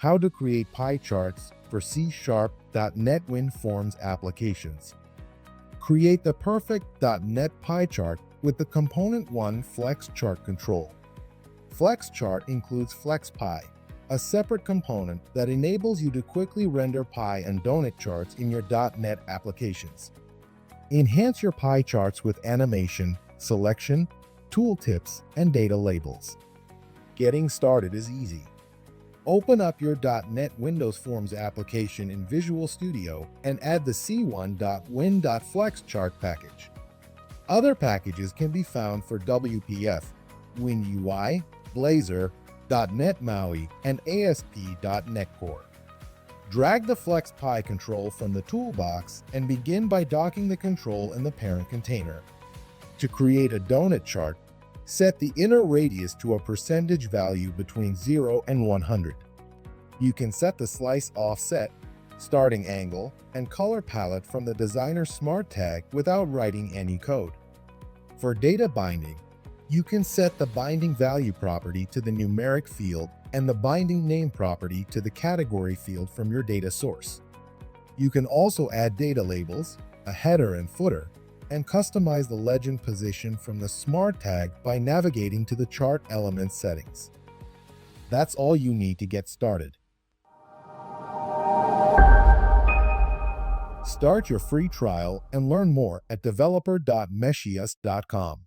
how to create pie charts for C# .NET WinForms applications. Create the perfect .NET pie chart with the ComponentOne FlexChart control. FlexChart includes FlexPie, a separate component that enables you to quickly render pie and donut charts in your .NET applications. Enhance your pie charts with animation, selection, tooltips, and data labels. Getting started is easy. Open up your .NET Windows Forms application in Visual Studio and add the c1.win.flexchart package. Other packages can be found for WPF, WinUI, Blazor, .NET MAUI, and ASP.NET Core. Drag the FlexPie control from the toolbox and begin by docking the control in the parent container. To create a donut chart, set the inner radius to a percentage value between 0 and 100. You can set the slice offset, starting angle, and color palette from the designer smart tag without writing any code. For data binding, you can set the binding value property to the numeric field and the binding name property to the category field from your data source. You can also add data labels, a header and footer, and customize the legend position from the smart tag by navigating to the chart element settings. That's all you need to get started. Start your free trial and learn more at developer.meshias.com.